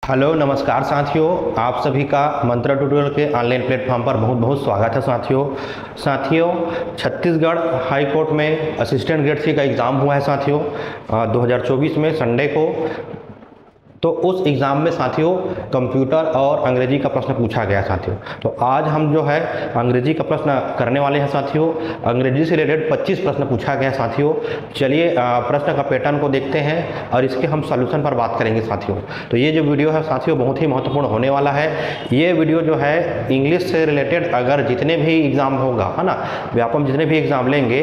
Hello नमस्कार साथियों, आप सभी का मंत्रा ट्यूटोरियल के ऑनलाइन प्लेटफॉर्म पर बहुत बहुत स्वागत है। साथियों छत्तीसगढ़ हाई कोर्ट में असिस्टेंट ग्रेड सी का एग्ज़ाम हुआ है साथियों 2024 में संडे को। तो उस एग्ज़ाम में साथियों कंप्यूटर और अंग्रेजी का प्रश्न पूछा गया साथियों। तो आज हम जो है अंग्रेजी का प्रश्न करने वाले हैं साथियों। अंग्रेजी से रिलेटेड 25 प्रश्न पूछा गया साथियों। चलिए प्रश्न का पैटर्न को देखते हैं और इसके हम सॉल्यूशन पर बात करेंगे साथियों। तो ये जो वीडियो है साथियों बहुत ही महत्वपूर्ण होने वाला है। ये वीडियो जो है इंग्लिश से रिलेटेड अगर जितने भी एग्ज़ाम होगा है ना, व्यापम जितने भी एग्ज़ाम लेंगे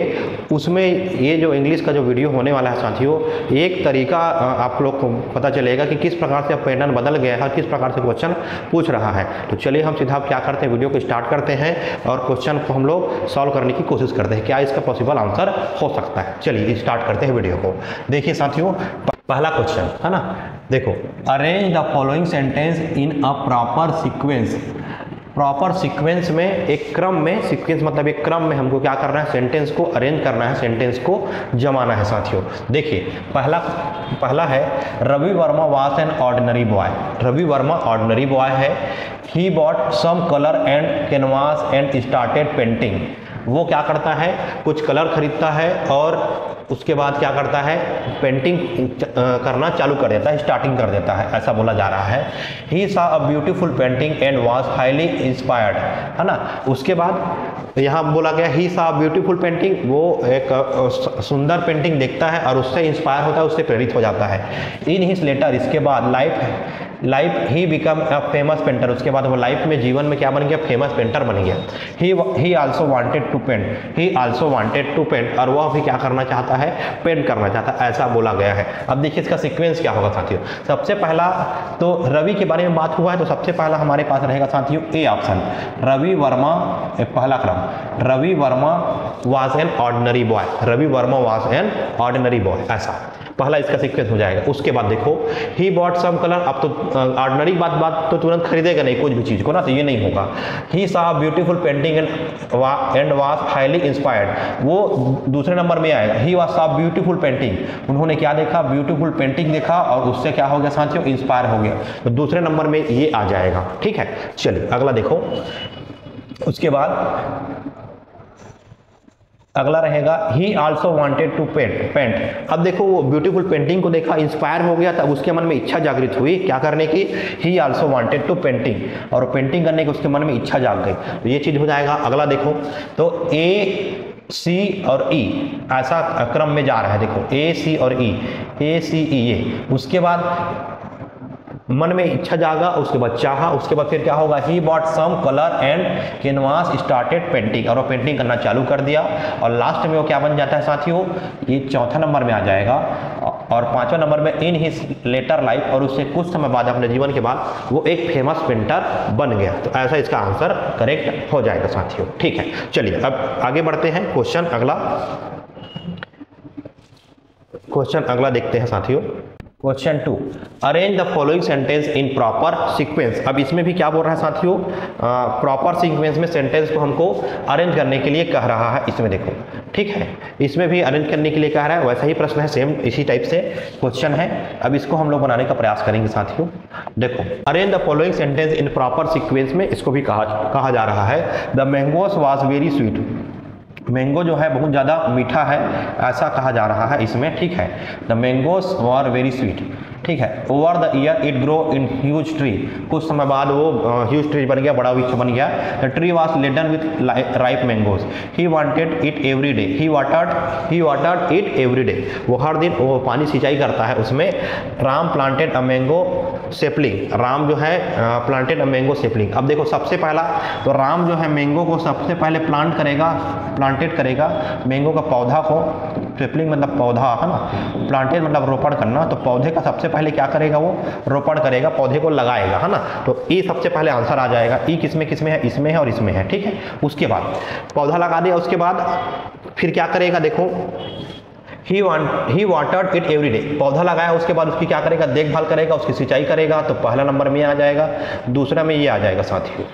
उसमें ये जो इंग्लिश का जो वीडियो होने वाला है साथियों, एक तरीका आप लोग को पता चलेगा कि किस प्रकार से पैटर्न बदल गया है, किस प्रकार से क्वेश्चन पूछ रहा है। तो चलिए हम सीधा क्या करते हैं, वीडियो को स्टार्ट करते हैं और क्वेश्चन को हम लोग सॉल्व करने की कोशिश करते हैं, क्या इसका पॉसिबल आंसर हो सकता है। चलिए स्टार्ट करते हैं वीडियो को। देखिए साथियों पहला क्वेश्चन है ना, देखो arrange the following sentence in a proper sequence. Proper sequence में एक क्रम में, सीक्वेंस मतलब एक क्रम में हमको क्या करना है, सेंटेंस को अरेंज करना है, सेंटेंस को जमाना है साथियों। देखिए पहला है Ravi Varma was an ordinary boy. Ravi Varma ordinary boy है। He bought some colour and canvas and started painting. वो क्या करता है, कुछ कलर खरीदता है और उसके बाद क्या करता है, पेंटिंग करना चालू कर देता है, स्टार्टिंग कर देता है, ऐसा बोला जा रहा है। He saw a beautiful painting and was highly inspired, है ना। उसके बाद यहाँ बोला गया he saw a beautiful painting, वो एक सुंदर पेंटिंग देखता है और उससे इंस्पायर होता है, उससे प्रेरित हो जाता है। इन हिज लेटर, इसके बाद life he become a famous painter. उसके बाद वो लाइफ में, जीवन में क्या बन गया, फेमस पेंटर बन गया। He also wanted to paint. He also wanted to paint, और वह भी क्या करना चाहता है, पेंट करना चाहता है, ऐसा बोला गया है। अब देखिए इसका सीक्वेंस क्या होगा साथियों। सबसे पहला तो रवि के बारे में बात हुआ है, तो सबसे पहला हमारे पास रहेगा साथियों ए ऑप्शन, रवि वर्मा। पहला क्रम, Ravi Varma was an ordinary boy. Ravi Varma was an ordinary boy, ऐसा पहला इसका सीक्वेंस हो जाएगा। उसके बाद देखो ही बॉट सम कलर। अब तो ऑर्डिनरी बात तो तुरंत खरीदेगा नहीं कुछ भी चीज को ना, तो ये नहीं होगा। He saw beautiful painting and was highly inspired, वो दूसरे नंबर में आएगा। He was saw beautiful painting, उन्होंने क्या देखा, ब्यूटीफुल पेंटिंग देखा और उससे क्या हो गया साथियों, इंस्पायर हो गया, तो दूसरे नंबर में ये आ जाएगा। ठीक है, चलिए अगला देखो। उसके बाद अगला रहेगा he also wanted to paint. अब देखो वो ब्यूटीफुल पेंटिंग को देखा, इंस्पायर हो गया, तब उसके मन में इच्छा जागृत हुई क्या करने की, he also wanted to painting, और पेंटिंग करने की उसके मन में इच्छा जाग गई, तो ये चीज हो जाएगा। अगला देखो तो ए सी और ई ऐसा क्रम में जा रहा है। देखो ए सी और ई, ए सी ई ए। उसके बाद मन में इच्छा जागा, उसके बाद चाहा, उसके बाद फिर क्या होगा, he bought some colour and canvas started painting, और वो पेंटिंग करना चालू कर दिया, और लास्ट में वो क्या बन जाता है साथियों, ये चौथा नंबर में आ जाएगा। और पांचवा नंबर में इन हिज लेटर लाइफ, और उससे कुछ समय बाद, अपने जीवन के बाद वो एक फेमस पेंटर बन गया। तो ऐसा इसका आंसर करेक्ट हो जाएगा साथियों। ठीक है, चलिए अब आगे बढ़ते हैं। क्वेश्चन अगला देखते हैं साथियों। Question 2, arrange the following sentence in proper sequence. अब इसमें भी क्या बोल रहा है साथियों, प्रॉपर सीक्वेंस में सेंटेंस को हमको अरेंज करने के लिए कह रहा है। इसमें देखो, ठीक है, इसमें भी अरेंज करने के लिए कह रहा है, वैसा ही प्रश्न है, सेम इसी टाइप से क्वेश्चन है। अब इसको हम लोग बनाने का प्रयास करेंगे साथियों। देखो arrange the following sentence in proper sequence में इसको भी कहा जा रहा है। The mangoes was very sweet. Mango जो है बहुत ज़्यादा मीठा है, ऐसा कहा जा रहा है इसमें। ठीक है, the mangoes were very sweet. ठीक है, over the year it grow in huge tree. कुछ समय बाद वो ह्यूज ट्री बन गया, बड़ा वृक्ष बन गया। The tree was laden with ripe mangoes. He wanted it every day. He watered it every day, वो हर दिन वो पानी सिंचाई करता है उसमें। Ram planted a mango sapling. Ram जो है प्लांटेड अ मैंगो सेपलिंग। अब देखो सबसे पहला तो राम जो है मैंगो को सबसे पहले प्लांटेड करेगा मैंगो का पौधा को। सेपलिंग मतलब पौधा है ना, प्लांटेड मतलब रोपण करना, तो पौधे का सबसे पहले क्या करेगा, वो रोपण करेगा, पौधे को लगाएगा, है ना। तो ई सबसे पहले आंसर आ जाएगा। ई किसमें है, इसमें है और इसमें है। ठीक है, उसके बाद पौधा लगा दिया, उसके बाद फिर क्या करेगा, देखो ही वाटर्ड इट एवरी डे, पौधा लगाया उसके बाद उसकी क्या करेगा, देखभाल करेगा, उसकी सिंचाई करेगा, तो पहला नंबर में आ जाएगा, दूसरा में ये आ जाएगा साथियों,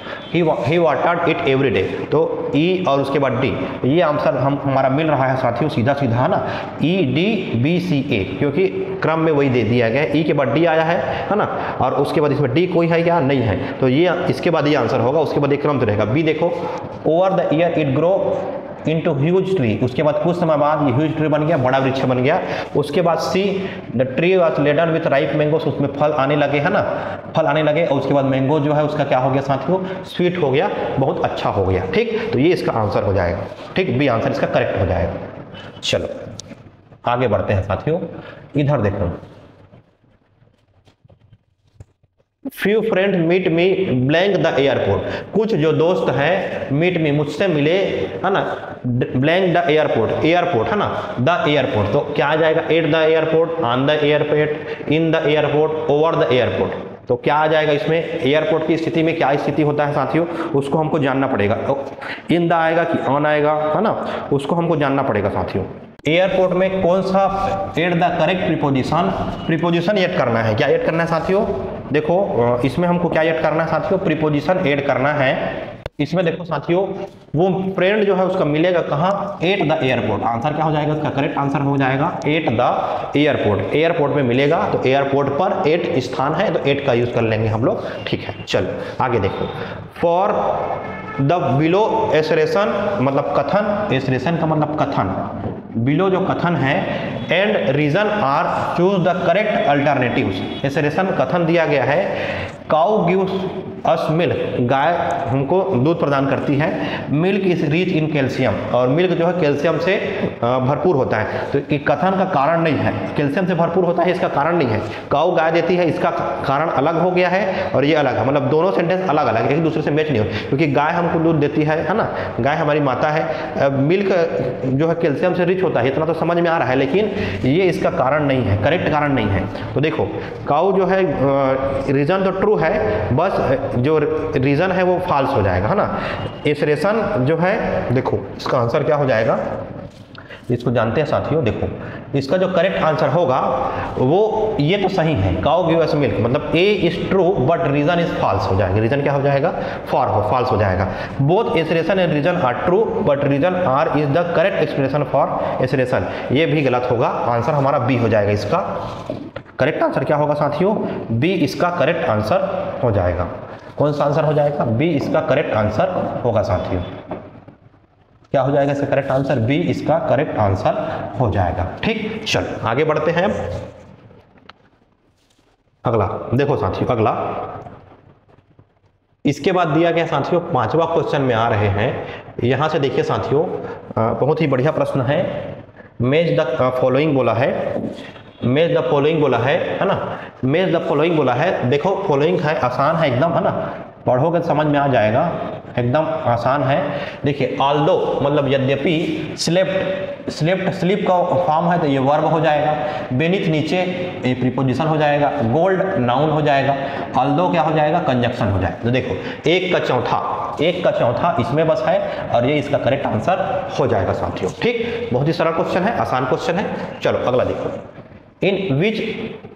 ही वाटर्ड इट एवरी डे, तो ई और उसके बाद डी, ये आंसर हमारा मिल रहा है साथियों, सीधा सीधा है ना, ई डी बी सी ए, क्योंकि क्रम में वही दे दिया गया है, ई के बाद डी आया है ना, और उसके बाद इसमें डी कोई है क्या, नहीं है, तो ये इसके बाद ये आंसर होगा, उसके बाद एक क्रम तो रहेगा। बी देखो, over the year it grow into huge tree, उसके बाद कुछ समय बाद ये ह्यूज ट्री बन गया, बड़ा वृक्ष बन गया। उसके बाद see, the tree was laden with ripe mangoes, उसमें फल आने लगे है ना, फल आने लगे, और उसके बाद मैंगो जो है उसका क्या हो गया साथियों, स्वीट हो गया, बहुत अच्छा हो गया। ठीक, तो ये इसका आंसर हो जाएगा। ठीक, बी आंसर इसका करेक्ट हो जाएगा। चलो आगे बढ़ते हैं साथियों, इधर देखो, few friend meet me blank the airport, कुछ जो दोस्त हैं मीट मी मुझसे मिले है ना, ब्लैंक द एयरपोर्ट, एयरपोर्ट है ना, द एयरपोर्ट, तो क्या आ जाएगा, at the airport, on the airport, in the airport, over the airport, तो क्या आ जाएगा इसमें, एयरपोर्ट की स्थिति में क्या स्थिति होता है साथियों, उसको हमको जानना पड़ेगा, इन द आएगा कि ऑन आएगा है ना, उसको हमको जानना पड़ेगा साथियों। एयरपोर्ट में कौन सा add the correct preposition add करना है, क्या ऐड करना है साथियों, देखो इसमें हमको क्या ऐड करना है साथियों, प्रीपोजिशन ऐड करना है। इसमें देखो साथियों, वो फ्रेंड जो है उसका मिलेगा कहाँ, एट द एयरपोर्ट, आंसर क्या हो जाएगा, उसका करेक्ट आंसर हो जाएगा एट द एयरपोर्ट, एयरपोर्ट में मिलेगा, तो एयरपोर्ट पर एट स्थान है, तो एट का यूज कर लेंगे हम लोग। ठीक है, चलो आगे देखो, फॉर द बिलो एसरेशन, मतलब कथन, एसरेशन का मतलब कथन, बिलो जो कथन है, and reason are choose the correct alternatives, assertion कथन दिया गया है, काउ गिव्स अस मिल्क, गाय हमको दूध प्रदान करती है, milk is rich in calcium, और मिल्क जो है कैल्शियम से भरपूर होता है, तो ये कथन का कारण नहीं है, कैल्शियम से भरपूर होता है इसका कारण नहीं है, काउ गाय देती है इसका कारण अलग हो गया है, और ये अलग है, मतलब दोनों सेंटेंस अलग अलग है, एक दूसरे से मैच नहीं हो, क्योंकि गाय हमको दूध देती है ना, गाय हमारी माता है, मिल्क जो है कैल्शियम से रिच होता है, इतना तो समझ में आ रहा है, लेकिन ये इसका कारण नहीं है, करेक्ट कारण नहीं है। तो देखो काउ जो है रीजन तो ट्रू है, बस जो रीजन है वो फॉल्स हो जाएगा है ना। एसरेशन जो है, देखो इसका आंसर क्या हो जाएगा, इसको जानते हैं साथियों, देखो इसका जो करेक्ट आंसर होगा वो ये तो सही है, काउ गिव अस मिल्क, मतलब A is true but reason is false हो जाएगा, रीजन क्या हो जाएगा, फॉल्स हो जाएगा। Both assertion and reason are true but reason are is the correct expression for assertion, ये भी गलत होगा, आंसर हमारा बी हो जाएगा, इसका करेक्ट आंसर क्या होगा साथियों, बी इसका करेक्ट आंसर हो जाएगा। कौन सा आंसर हो जाएगा, बी इसका करेक्ट आंसर होगा साथियों, क्या हो जाएगा इसका करेक्ट आंसर, बी इसका करेक्ट आंसर हो जाएगा। ठीक, चलो आगे बढ़ते हैं। अगला देखो साथियों, अगला इसके बाद दिया गया साथियों, पांचवा क्वेश्चन में आ रहे हैं, यहां से देखिए साथियों, बहुत ही बढ़िया प्रश्न है, मैच द फॉलोइंग बोला है, मैच द फॉलोइंग बोला है ना, मैच द फॉलोइंग बोला है, देखो फॉलोइंग है, आसान है एकदम है ना, पढ़ोगे तो समझ में आ जाएगा, एकदम आसान है। देखिए ऑल्दो मतलब यद्यपि, स्लिप का फॉर्म है तो ये वर्ब हो जाएगा, बेनीथ नीचे ये प्रीपोजिशन हो जाएगा, गोल्ड नाउन हो जाएगा, ऑल्दो क्या हो जाएगा, कंजक्शन हो जाएगा। तो देखो एक का चौथा इसमें बस है, और ये इसका करेक्ट आंसर हो जाएगा साथियों। ठीक, बहुत ही सरल क्वेश्चन है, आसान क्वेश्चन है। चलो अगला देखो, in which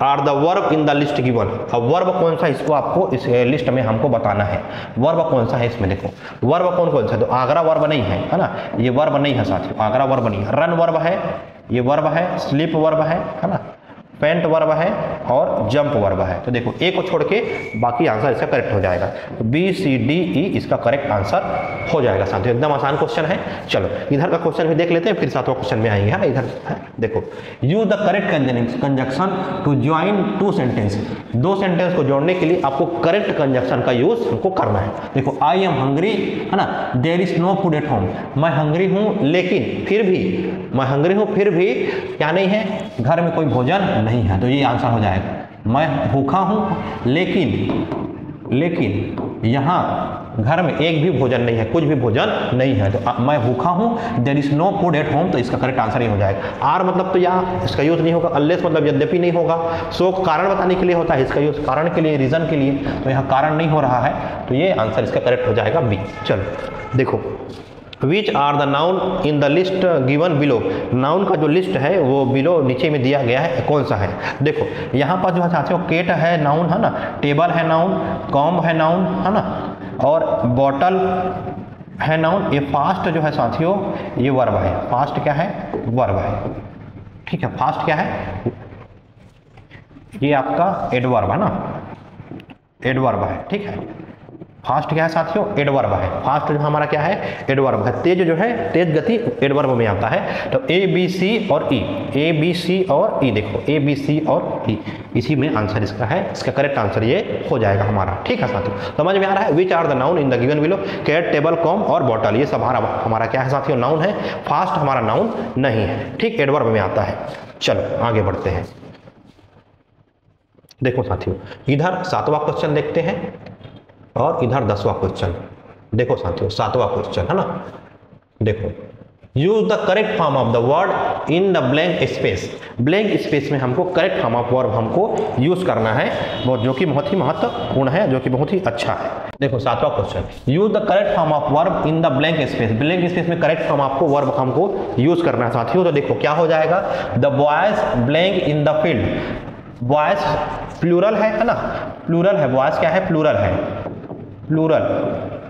are the verb in the list given, अब वर्ब कौन सा, इसको आपको इस लिस्ट में हमको बताना है, वर्ब कौन सा है इसमें, देखो वर्ब कौन सा है, तो आगरा वर्ब नहीं है ना, ये वर्ब नहीं है साथियों, आगरा वर्ब नहीं है, रन वर्ब है, ये वर्ब है, स्लीप वर्ब है ना, पेंट वर्ब है, और जंप वर्ब है। तो देखो ए को छोड़ के बाकी आंसर इसका करेक्ट हो जाएगा, तो बी सी डी ई इसका करेक्ट आंसर हो जाएगा साथियों, एकदम आसान क्वेश्चन है। चलो इधर का क्वेश्चन भी देख लेते हैं, फिर सातवां क्वेश्चन में आएंगे। हाँ इधर देखो, use the correct conjunction to join two sentence, दो सेंटेंस को जोड़ने के लिए आपको करेक्ट कंजक्शन का यूज हमको करना है। देखो आई एम हंग्री है ना, there is no food at home, मैं हंग्री हूँ लेकिन फिर भी, मैं हंग्री हूँ फिर भी क्या नहीं है, घर में कोई भोजन नहीं है, तो ये आंसर हो जाएगा। मैं भूखा हूं लेकिन यहाँ घर में एक भी भोजन नहीं है, कुछ भी भोजन नहीं है, तो मैं भूखा हूं, there is no food at home, तो इसका करेक्ट आंसर ही हो जाएगा। आर मतलब तो यहाँ इसका यूज नहीं होगा, अनलेस मतलब यद्यपि नहीं होगा, सो कारण बताने के लिए होता है इसका यूज, कारण के लिए, रीजन के लिए, तो यहाँ कारण नहीं हो रहा है, तो ये आंसर इसका करेक्ट हो जाएगा बी। चलो देखो which are the noun in the list given below. Noun का जो लिस्ट है वो बिलो नीचे में दिया गया है, कौन सा है। देखो यहाँ पर जो है साथियों केट है नाउन है ना, टेबल है नाउन, कॉम्ब है नाउन है ना, और बॉटल है नाउन। ये फास्ट जो है साथियों ये वर्ब है, फास्ट क्या है, वर्ब है, ठीक है। फास्ट क्या है, ये आपका एडवर्ब है ना, एडवर्ब है, ठीक है। फास्ट क्या है साथियों, एडवर्ब है। फास्ट जो हमारा क्या है, एडवर्ब है। तेज जो है, तेज गति एडवर्ब में आता है। तो ए बी सी और ई, ए बी सी और ई, देखो ए बी सी और ई, इसी में आंसर इसका है। इसका करेक्ट आंसर ये हो जाएगा हमारा, ठीक है साथियों। समझ में आ रहा है। Which are the noun in the given below, cat, table, comb और बॉटल, ये सब हमारा क्या है साथियों, नाउन है। फास्ट हमारा नाउन नहीं है, ठीक, एडवर्ब में आता है। चलो आगे बढ़ते हैं। देखो साथियों इधर 7वां क्वेश्चन देखते हैं और इधर 10वां क्वेश्चन। देखो साथियों 7वां क्वेश्चन है ना, देखो use the correct form of the word in the blank space. Blank space में हमको करेक्ट फॉर्म ऑफ वर्ब हमको यूज करना है, जो कि बहुत ही महत्वपूर्ण है, जो कि बहुत ही अच्छा है। देखो 7वां question, use the correct form of verb in the blank space. Blank space में करेक्ट फॉर्म आपको वर्ब हमको यूज करना है साथियों। तो देखो क्या हो जाएगा, the boys blank in the field. Boys plural है ना, प्लूरल है, बॉयज क्या है, प्लूरल है, प्लूरल,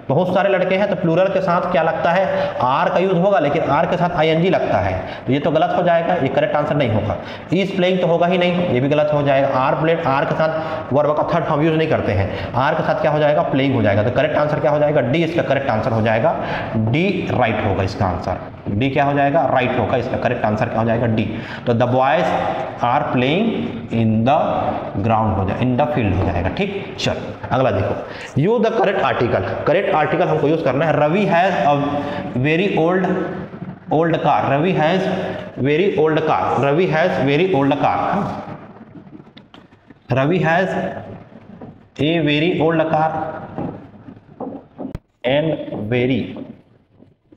बहुत सारे लड़के हैं तो प्लूरल के साथ क्या लगता है, आर का यूज होगा, लेकिन आर के साथ आईएनजी लगता है, तो ये तो गलत हो जाएगा, ये करेक्ट आंसर नहीं होगा। इज प्लेइंग तो होगा ही नहीं, ये भी गलत हो जाएगा। आर प्लेड, आर के साथ वर्ब का थर्ड फॉर्म यूज नहीं करते हैं, आर के साथ क्या हो जाएगा, प्लेइंग हो जाएगा। तो करेक्ट आंसर क्या हो जाएगा, डी इसका करेक्ट आंसर हो जाएगा। डी राइट होगा इसका आंसर, डी क्या हो जाएगा, राइट होगा, इसका करेक्ट आंसर क्या हो जाएगा, डी। तो the boys are playing in the ground हो जाएगा, इन द फील्ड हो जाएगा, ठीक। चल अगला देखो, use the correct article. Correct article हमको यूज करना है। Ravi has a very old car. Ravi has very old car, Ravi has very old car, Ravi has a very old car and very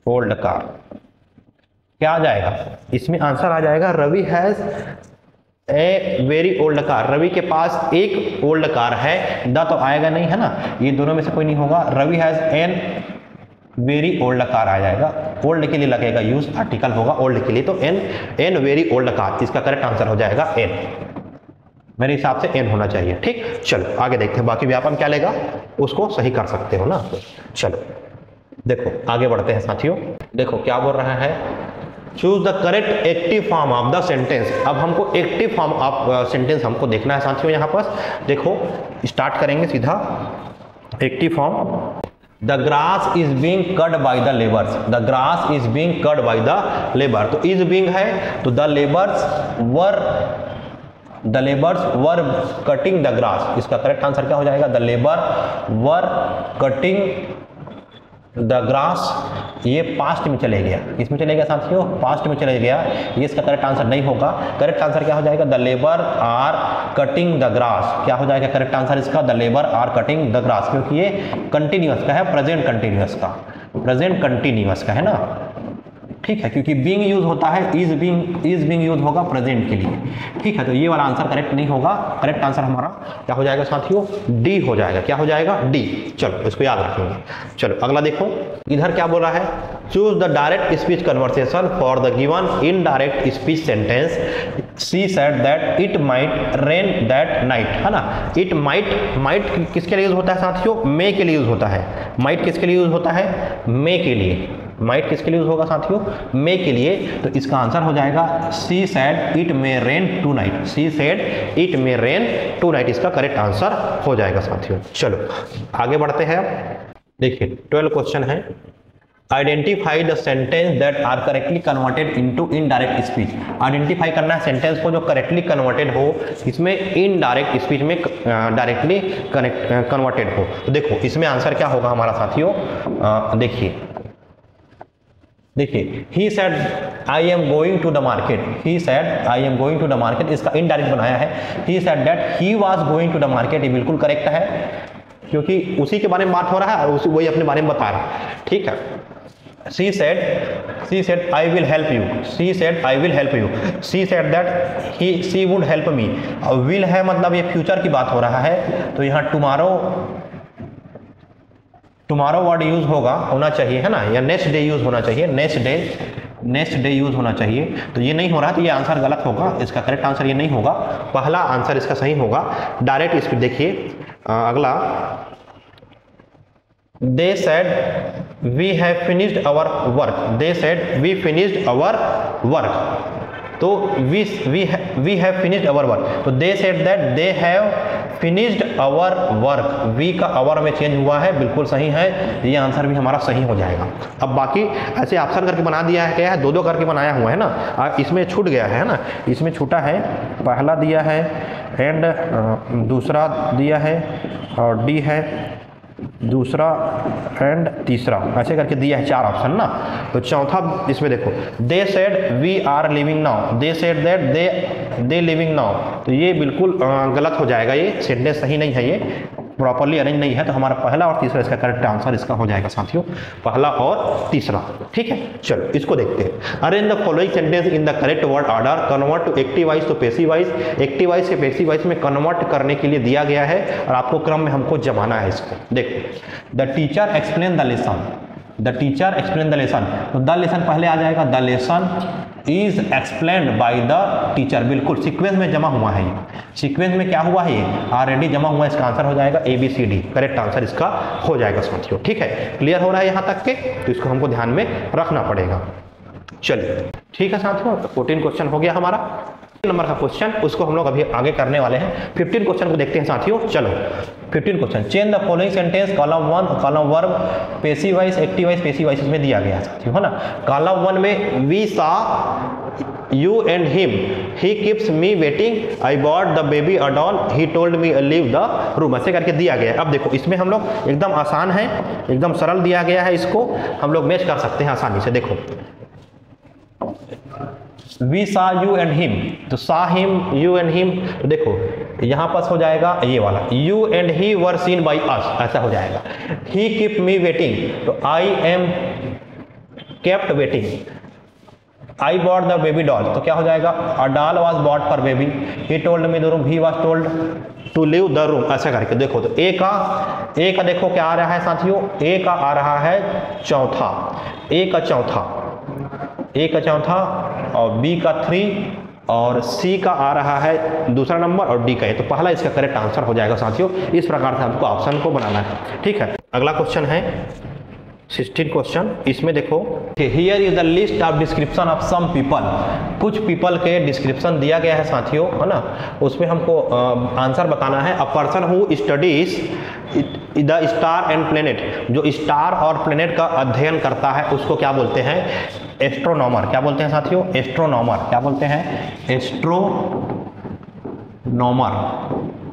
old car. क्या आ जाएगा इसमें, आंसर आ जाएगा Ravi has a very old car. Ravi के पास एक ओल्ड कार है, द तो आएगा नहीं है ना, ये दोनों में से कोई नहीं होगा। Ravi has an very old car आ जाएगा, ओल्ड के लिए लगेगा यूज, आर्टिकल होगा ओल्ड के लिए, तो एन वेरी ओल्ड कार, इसका करेक्ट आंसर हो जाएगा एन। मेरे हिसाब से एन होना चाहिए, ठीक। चलो आगे देखते हैं, बाकी व्यापन क्या लेगा उसको सही कर सकते हो ना। चलो देखो आगे बढ़ते हैं साथियों। देखो क्या बोल रहा है, choose the correct active form of the sentence. अब हमको एक्टिव फॉर्म ऑफ सेंटेंस हमको देखना है साथियों। यहाँ पर देखो स्टार्ट करेंगे सीधा, active form, the grass is being cut by the labours. The grass is being cut by the labour, तो इज बीइंग है तो the labours were cutting the grass, इसका करेक्ट आंसर क्या हो जाएगा, the labour were cutting the grass. ये past में चले गया, इसमें चले गया साथियों, पास्ट में चले गया, ये इसका करेक्ट आंसर नहीं होगा। करेक्ट आंसर क्या हो जाएगा, the labour are cutting the grass. क्या हो जाएगा करेक्ट आंसर इसका, the labour are cutting the grass, क्योंकि ये कंटिन्यूअस का है, प्रेजेंट कंटिन्यूअस का, प्रेजेंट कंटिन्यूअस का है ना, ठीक है, क्योंकि बीइंग यूज होता है, इज बीइंग यूज होगा प्रेजेंट के लिए, ठीक है। तो ये वाला आंसर करेक्ट नहीं होगा। करेक्ट आंसर हमारा क्या हो जाएगा साथियों, डी हो जाएगा। क्या हो जाएगा, डी। चलो इसको याद रखेंगे। चलो अगला देखो, इधर क्या बोल रहा है, choose the direct speech conversation for the given indirect speech sentence. She said that it might rain that night, है ना। इट माइट किसके लिए यूज होता है साथियों, मे के लिए यूज होता है। माइट किसके लिए यूज होता है, मे के लिए। माइट किसके लिए यूज होगा साथियों, मे के लिए। तो इसका आंसर हो जाएगा she said it may rain tonight. She said it may rain tonight, इसका करेक्ट आंसर हो जाएगा साथियों। चलो आगे बढ़ते हैं। देखिए 12 क्वेश्चन है, identify the sentence that are correctly converted into indirect speech. Identify करना है सेंटेंस को जो करेक्टली कन्वर्टेड हो, इसमें इनडायरेक्ट स्पीच में डायरेक्टली कन्वर्टेड हो। तो देखो इसमें आंसर क्या होगा हमारा साथियों, देखिए he said I am going to the market. He said I am going to the market, इसका इनडायरेक्ट बनाया है। He said that he was going to the market, ये बिल्कुल करेक्ट है, क्योंकि उसी के बारे में बात हो रहा है और वही अपने बारे में बता रहा है, ठीक है। She said I will help you. She said I will help you. She said that she would help me. will है मतलब ये फ्यूचर की बात हो रहा है, तो यहाँ tomorrow टुमारो वर्ड यूज होना चाहिए है ना, या नेक्स्ट डे यूज होना चाहिए, नेक्स्ट डे यूज होना चाहिए। तो ये नहीं हो रहा, तो ये आंसर गलत होगा, इसका करेक्ट आंसर ये नहीं होगा, पहला आंसर इसका सही होगा। डायरेक्ट इस पर देखिए अगला, they said we have finished our work, they said we finished our work, तो we have finished our work, तो they said that they have finished our work, we का आवर में चेंज हुआ है, बिल्कुल सही है, ये आंसर भी हमारा सही हो जाएगा। अब बाकी ऐसे ऑप्शन करके बना दिया है, क्या है, दो करके बनाया हुआ है ना, इसमें छूट गया है ना, इसमें छूटा है, पहला दिया है एंड दूसरा दिया है और डी है दूसरा एंड तीसरा, ऐसे करके दिया है 4 ऑप्शन ना। तो चौथा इसमें देखो, they said we are living now, they said that they living now, तो ये बिल्कुल गलत हो जाएगा, ये सेंटेंस सही नहीं है, ये प्रॉपरली अरेंज नहीं है। तो हमारा पहला और तीसरा इसका करेक्ट आंसर इसका हो जाएगा साथियों, पहला और तीसरा। ठीक है, चलो इसको देखते हैं। Arrange the following sentence in the correct word order, convert to active voice to passive voice, active voice से पैसिव वॉइस में कन्वर्ट करने के लिए दिया गया है और आपको क्रम में हमको जमाना है इसको। देखो, the teacher explain the lesson, the teacher explain the lesson, तो द लेसन पहले आ जाएगा, the lesson is explained by the teacher, बिल्कुल सीक्वेंस में जमा हुआ है, ये सीक्वेंस में क्या हुआ है, ये ऑलरेडी जमा हुआ है, इसका आंसर हो जाएगा ABCD, करेक्ट आंसर इसका हो जाएगा साथियों। ठीक है, क्लियर हो रहा है यहाँ तक के, तो इसको हमको ध्यान में रखना पड़ेगा। चलिए ठीक है साथियों, 14 क्वेश्चन हो गया हमारा। नंबर का क्वेश्चन उसको हम लोग अभी आगे करने वाले हैं। 15 क्वेश्चन को देखते हैं साथियों। चलो 15 question, change the following sentence, column 1 column verb, passive voice, active voice, passive voice में दिया गया है साथियों, है ना। कॉलम 1 में we saw you and him, he keeps me waiting, I bought the baby a doll, he told me leave the room, ऐसे करके दिया गया है। अब देखो इसमें हम लोग एकदम आसान है, एकदम सरल दिया गया है, इसको हम लोग मैच कर सकते हैं आसानी से। देखो we saw you and him, तो सा हिम यू एंड हिम, तो देखो यहाँ पास हो जाएगा ये वाला, you and he were seen by us, ऐसा हो जाएगा। ही कीप मी वेटिंग, तो I am kept waiting. I bought the baby doll, तो क्या हो जाएगा, a doll was bought for baby, he told me the room, he was told to leave the room, ऐसा करके। देखो तो ए का देखो क्या आ रहा है साथियों, ए का आ रहा है चौथा, ए का चौथा, ए का चौथा और बी का 3 और सी का आ रहा है दूसरा नंबर और डी का है, तो पहला इसका करेक्ट आंसर हो जाएगा साथियों। इस प्रकार से हमको ऑप्शन को बनाना है। ठीक है, अगला क्वेश्चन है 16 क्वेश्चन। इसमें देखो, here is the list of description of some people, कुछ पीपल के डिस्क्रिप्शन दिया गया है साथियों, है ना। उसमें हमको आंसर बताना है। अ person who studies the star and planet, जो स्टार और प्लेनेट का अध्ययन करता है उसको क्या बोलते हैं, एस्ट्रोनॉमर। क्या बोलते हैं साथियों, एस्ट्रोनॉमर। क्या बोलते हैं,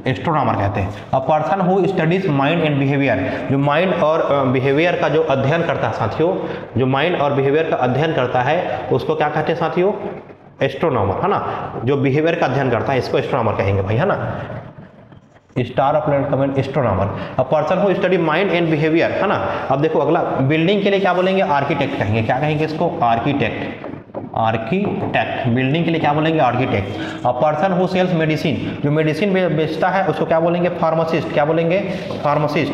एस्ट्रोनॉमर कहते हैं। अ person who studies mind and behaviour, जो माइंड और बिहेवियर का जो अध्ययन करता है साथियों, जो माइंड और बिहेवियर का अध्ययन करता है उसको क्या कहते हैं साथियों, एस्ट्रोनॉमर, है ना। जो बिहेवियर का अध्ययन करता है इसको एस्ट्रोनॉमर कहेंगे भाई, है ना। Star of planet comment astronomer. A person who study mind and behaviour, है ना। अब देखो अगला, बिल्डिंग के लिए क्या बोलेंगे, आर्किटेक्ट कहेंगे। क्या कहेंगे इसको, आर्किटेक्ट, आर्किटेक्ट। बिल्डिंग के लिए क्या बोलेंगे, architect. A person who sells medicine, जो मेडिसिन बेचता है उसको क्या बोलेंगे, फार्मासिस्ट। क्या बोलेंगे, फार्मासिस्ट,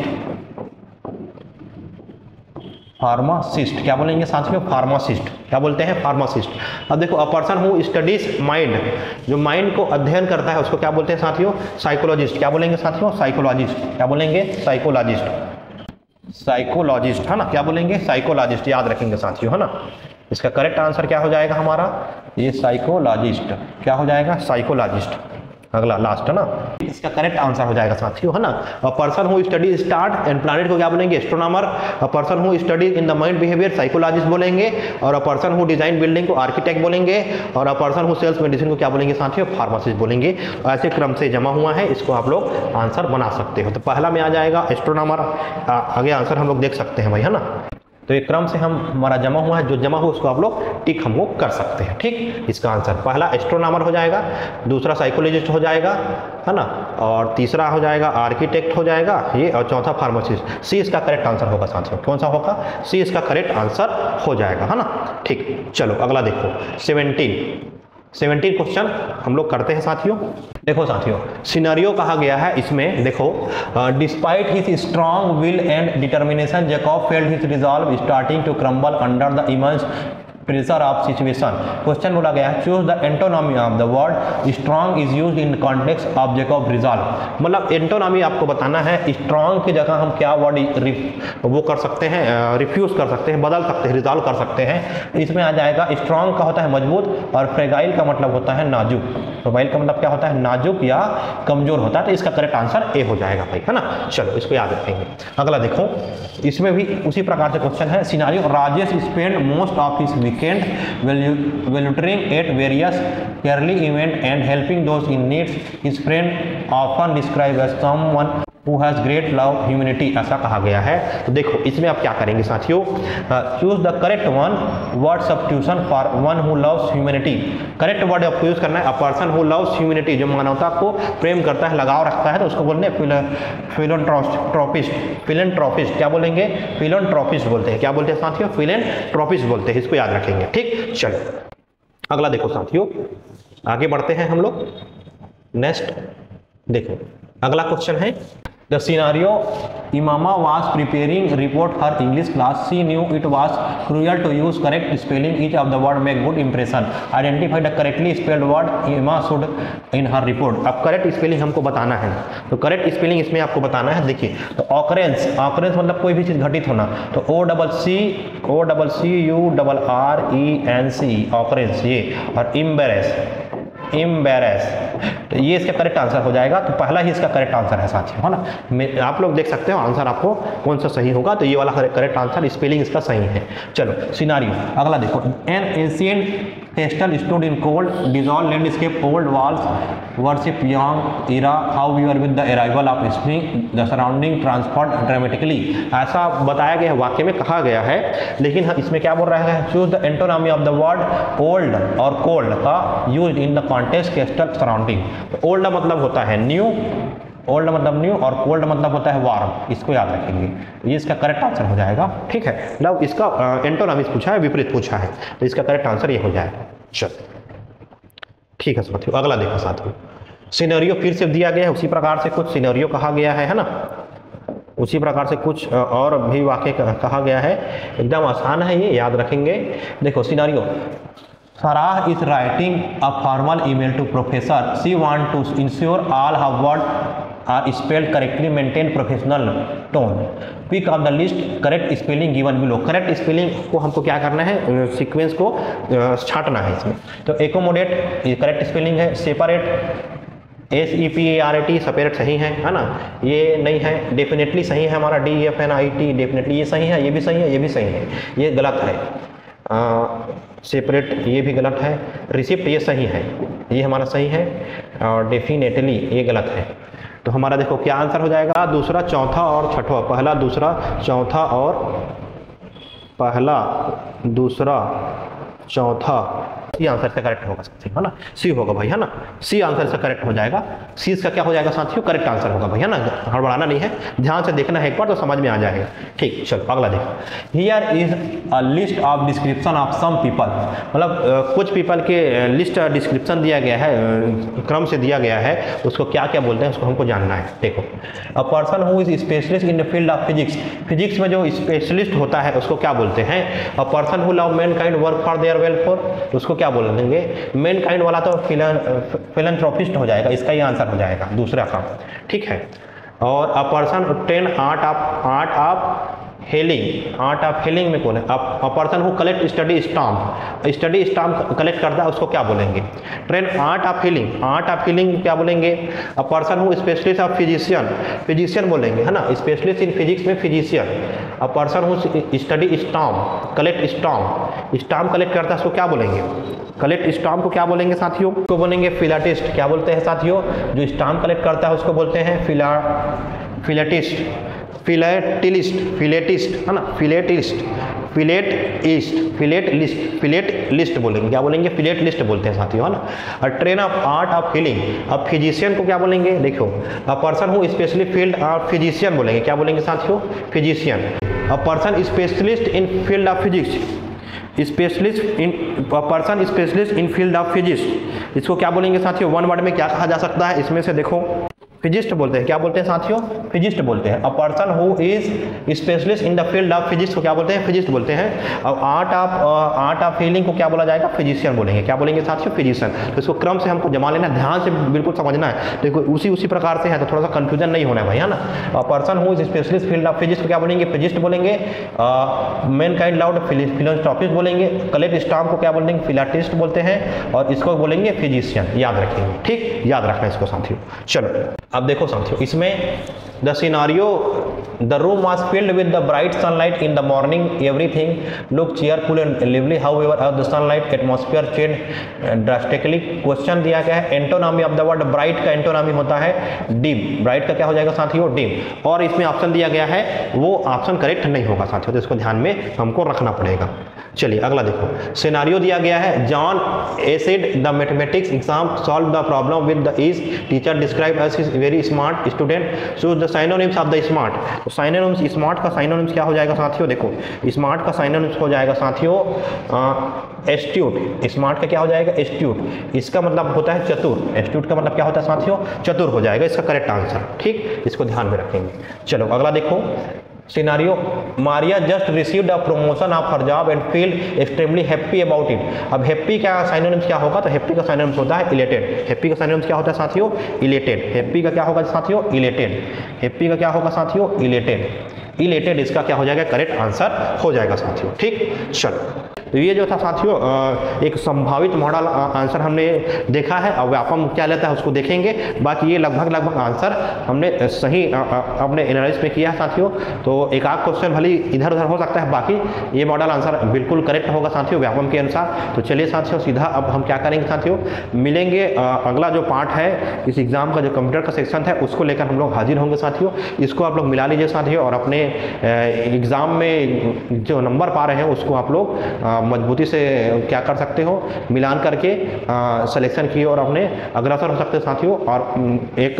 फार्मासिस्ट। क्या बोलेंगे साथियों, फार्मासिस्ट। क्या बोलते हैं, फार्मासिस्ट। अब देखो, अ पर्सन हु स्टडीज माइंड, जो माइंड को अध्ययन करता है उसको क्या बोलते हैं साथियों, साइकोलॉजिस्ट। क्या बोलेंगे साथियों, साइकोलॉजिस्ट। क्या बोलेंगे, साइकोलॉजिस्ट, साइकोलॉजिस्ट, है ना। क्या बोलेंगे, साइकोलॉजिस्ट, याद रखेंगे साथियों, है ना। इसका करेक्ट आंसर क्या हो जाएगा हमारा, ये साइकोलॉजिस्ट। क्या हो जाएगा, साइकोलॉजिस्ट। अगला लास्ट, है ना, इसका करेक्ट आंसर हो जाएगा साथियों, है ना। A person who study star and planet को क्या बोलेंगे, astronomer. A person who study in the mind behaviour, psychologist बोलेंगे। और a person who design building को आर्किटेक्ट बोलेंगे। और a person who sells medicine को क्या बोलेंगे साथियों, फार्मासिस्ट बोलेंगे। ऐसे क्रम से जमा हुआ है, इसको आप लोग आंसर बना सकते हो। तो पहला में आ जाएगा एस्ट्रोनॉमर, आगे आंसर हम लोग देख सकते हैं भाई, है ना। तो एक क्रम से हमारा जमा हुआ है, जो जमा हो उसको आप लोग टिक हम लोग कर सकते हैं। ठीक, इसका आंसर पहला एस्ट्रोनॉमर हो जाएगा, दूसरा साइकोलॉजिस्ट हो जाएगा, है ना, और तीसरा हो जाएगा आर्किटेक्ट हो जाएगा ये, और चौथा फार्मासिस्ट। सी इसका करेक्ट आंसर होगा साथियों। कौन सा होगा, सी इसका करेक्ट आंसर हो जाएगा, है ना। ठीक, चलो अगला देखो 17। 17 क्वेश्चन हम लोग करते हैं साथियों। देखो साथियों, सिनेरियो कहा गया है इसमें, देखो despite his strong will and determination Jacob failed his resolve starting to crumble under the immense pressure of situation. Question बोला गया है choose the antonym of the word strong is used in context of Jacob resolve. मतलब antonym आपको बताना है, strong की जगह हम क्या वर्ड वो कर सकते हैं, रिफ्यूज कर सकते हैं, बदल सकते हैं, रिजॉल्व कर सकते हैं। इसमें आ जाएगा स्ट्रॉन्ग का होता है मजबूत और फ्रेगाइल का मतलब होता है नाजुक। फ्रेगाइल का मतलब क्या होता है, नाजुक या कमजोर होता है। तो इसका करेक्ट आंसर ए हो जाएगा भाई, है ना। चलो इसको याद रखेंगे। अगला देखो, इसमें भी उसी प्रकार से क्वेश्चन है। Scenario Rajesh spend most of his weekend volunteering at various caring events and helping those in need. His friend often described as someone who has great love humanity, ऐसा कहा गया है। तो देखो इसमें आप क्या करेंगे साथियों, choose the correct one word substitution for one who loves humanity. Correct word आपको यूज करना है, अ पर्सन हु लव्स ह्यूमैनिटी, जो मानवता को प्रेम करता है, लगाव रखता है, तो उसको बोलने फिलैंथ्रोपिस्ट। फिलैंथ्रोपिस्ट क्या बोलेंगे, फिलैंथ्रोपिस्ट बोलते हैं। क्या बोलते हैं साथियों, फिलैंथ्रोपिस्ट बोलते हैं। इसको याद रखेंगे, ठीक। चलो अगला देखो साथियों, आगे बढ़ते हैं हम लोग। नेक्स्ट देखो, अगला क्वेश्चन है The scenario, Imama was preparing report for English class. She knew it was crucial to use correct spelling. Each of the word make good impression. Identify the correctly spelled word Imama should in her report. अब correct spelling हमको बताना है, तो correct spelling इसमें आपको बताना है। देखिए, तो occurrence, occurrence मतलब कोई भी चीज घटित होना, तो OCCURRENC occurrence ये, और embarrass, तो ये इसका करेक्ट आंसर हो जाएगा। तो पहला ही इसका करेक्ट आंसर है साथियों, है ना। आप लोग देख सकते हो आंसर आपको कौन सा सही होगा, तो ये वाला करेक्ट आंसर, स्पेलिंग इसका सही है। चलो सिनेरियो अगला देखो, an ancient castle stood in cold dissolve landscape old walls worship young era how we are with the arrival of spring the surrounding transformed dramatically. ऐसा बताया गया है, वाक्य में कहा गया है, लेकिन इसमें क्या बोल रहा है, choose the antonym of the word old और कोल्ड का use in the context castle surrounding. Old मतलब होता है न्यू, ओल्ड मतलब न्यू, और कोल्ड मतलब होता है वार्म। इसको याद रखेंगे, ये इसका करेक्ट आंसर हो जाएगा, ठीक है। मतलब इसका एंटोनॉमिक्स पूछा है, विपरीत पूछा है, तो इसका करेक्ट आंसर ये हो जाएगा। चलो ठीक है साथियों, अगला देखो साथियों, सिनेरियो फिर से दिया गया है, उसी प्रकार से कुछ सिनेरियो कहा गया है ना, उसी प्रकार से कुछ और भी वाक्य कहा गया है। एकदम आसान है, ये याद रखेंगे। देखो scenario, Sarah is writing a formal email to professor. She wants to ensure all her words are spelled correctly, maintain professional tone. Pick of the list correct spelling given below. Correct spelling को हमको क्या करना है, sequence को छांटना है इसमें। तो accommodate ये करेक्ट स्पेलिंग है, सेपरेट SEPARAT सेपरेट सही है ना, ये नहीं है, डेफिनेटली सही है हमारा DEFNIT, डेफिनेटली ये सही है, ये भी सही है, ये भी सही है, ये गलत है। सेपरेट ये भी गलत है, रिसिप्ट ये सही है, ये हमारा सही है, और डेफिनेटली ये गलत है। तो हमारा देखो क्या आंसर हो जाएगा, दूसरा, चौथा और छठवा, पहला दूसरा चौथा और पहला दूसरा चौथा, सी आंसर से करेक्ट होगा साथियों, है ना, सी होगा भाई, है ना, सी आंसर से करेक्ट हो जाएगा। सी इसका क्या हो जाएगा साथियों, करेक्ट आंसर होगा भाई, है ना, हड़बड़ाना नहीं है, ध्यान से देखना है एक बार तो समझ में आ जाएगा। ठीक, चलो अगला देखो, here is a list of description of some people. मतलब कुछ पीपल के लिस्ट डिस्क्रिप्शन दिया गया है, क्रम से दिया गया है, उसको क्या क्या बोलते हैं उसको हमको जानना है। देखो, अ person who is specialist in the field of physics, physics में जो स्पेशलिस्ट होता है उसको क्या बोलते हैं। अ person who love Mankind work for their welfare, उसको क्या बोलेंगे, मैनकाइंड वाला तो फिलैंथ्रोपिस्ट हो जाएगा, इसका ही आंसर हो जाएगा दूसरा का, ठीक है। और a person train art of hailing में कौन है, अ person who collect study stamp collect करता है उसको क्या बोलेंगे। ट्रेन आर्ट ऑफ हीलिंग क्या बोलेंगे। अ person who specialist of physician बोलेंगे, है ना, स्पेशलिस्ट इन फिजिक्स में physician. A person who study stamp collect करता है उसको क्या बोलेंगे, कलेक्ट स्टाम्प को क्या बोलेंगे साथियों, उसको बोलेंगे फिलाटिस्ट। क्या बोलते हैं साथियों, जो स्टाम्प कलेक्ट करता है उसको बोलते हैं फिलेटिस्ट, है ना, फिलेट लिस्ट बोलेंगे, क्या बोलेंगे, फिलेट लिस्ट बोलते हैं साथियों, है ना। और train of art of healing, अब फिजिशियन को क्या बोलेंगे, देखो, अ person who specially field of physician बोलेंगे, क्या बोलेंगे साथियों, physician. A person specialist in field of physics, specialist in person specialist in field of physics, इसको क्या बोलेंगे साथियों, वन वर्ड में क्या कहा जा सकता है, इसमें से देखो फिजिस्ट बोलते हैं, क्या बोलते हैं साथियों, फिजिस्ट बोलते हैं। अ person who is specialist in the field of physics को क्या बोलते हैं, फिजिस्ट बोलते हैं। अब आर्ट ऑफ हीलिंग को क्या बोला जाएगा, फिजिशियन बोलेंगे, क्या बोलेंगे साथियों, फिजिशियन। तो इसको क्रम से हमको जमा लेना, ध्यान से बिल्कुल समझना है, तो उसी प्रकार से है, तो थोड़ा सा कंफ्यूजन नहीं होना है भाई, है ना। A person who is specialist field of physics को क्या बोलेंगे, फिजिस्ट बोलेंगे। मैनकाइंड लाउड फिलोसॉफिस्ट बोलेंगे। कलेट स्टॉर्म को क्या बोलेंगे, फिलाटिस्ट बोलते हैं, और इसको बोलेंगे फिजिशियन, याद रखेंगे, ठीक, याद रखना इसको साथियों। चलो अब देखो साथियों, इसमें the scenario, the room was filled with the bright sunlight in the morning, everything look cheerful and lively, however the sunlight atmosphere change drastically. Question दिया गया है, एंटोनामी ऑफ द वर्ड ब्राइट का एंटोनामी होता है डिम, ब्राइट का क्या हो जाएगा साथियों, डिम। और इसमें ऑप्शन दिया गया है, वो ऑप्शन करेक्ट नहीं होगा साथियों, तो इसको ध्यान में हमको रखना पड़ेगा। चलिए अगला देखो, सिनारियो दिया गया है, John aced the mathematics exam solve the problem with the ease, teacher describe as is very smart student, choose the synonyms of the smart. तो साइनोनिम्स, स्मार्ट का साइनोनिम्स क्या हो जाएगा साथियों, देखो स्मार्ट का साइनोनिम्स हो जाएगा साथियों एस्ट्यूट। स्मार्ट का क्या हो जाएगा, एस्ट्यूट, इसका मतलब होता है चतुर, एस्ट्यूट का मतलब क्या होता है साथियों, चतुर हो जाएगा इसका करेक्ट आंसर, ठीक, इसको ध्यान में रखेंगे। चलो अगला देखो, scenario, Maria just received a promotion of her job and feel extremely happy about it. अब हैप्पी का साइनोनिम्स क्या होगा, तो हैप्पी का साइनोनिम्स होता है इलेटेड। हैप्पी का साइनोनिम्स क्या होता है साथियों, इलेटेड। हैप्पी का क्या होगा साथियों, इलेटेड। हैप्पी का क्या होगा साथियों, इलेटेड। इलेटेड इसका क्या हो जाएगा, करेक्ट आंसर हो जाएगा साथियों, ठीक। चलो तो ये जो था साथियों एक संभावित मॉडल आंसर हमने देखा है, अब व्यापम क्या लेता है उसको देखेंगे। बाकी ये लगभग आंसर हमने सही अपने एनालिसिस में किया है साथियों। तो एक आध क्वेश्चन भले इधर उधर हो सकता है, बाकी ये मॉडल आंसर बिल्कुल करेक्ट होगा साथियों व्यापम के अनुसार। तो चलिए साथियों सीधा अब हम क्या करेंगे साथियों, मिलेंगे अगला जो पार्ट है इस एग्जाम का, जो कंप्यूटर का सेक्शन है, उसको लेकर हम लोग हाजिर होंगे साथियों। इसको आप लोग मिला लीजिए साथियों, और अपने एग्जाम में जो नंबर पा रहे हैं उसको आप लोग मजबूती से क्या कर सकते हो, मिलान करके सिलेक्शन की और अपने अग्रसर हो सकते हो साथियों, और एक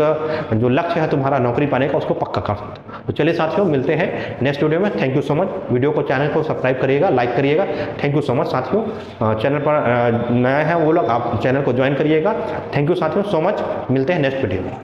जो लक्ष्य है तुम्हारा नौकरी पाने का उसको पक्का कर सकते हो। तो चलिए साथियों मिलते हैं नेक्स्ट वीडियो में। Thank you so much. Video को, चैनल को सब्सक्राइब करिएगा, लाइक करिएगा। थैंक यू सो मच साथियों। चैनल पर नया है वो लोग, आप चैनल को ज्वाइन करिएगा। थैंक यू साथियों सो मच। मिलते हैं नेक्स्ट वीडियो में।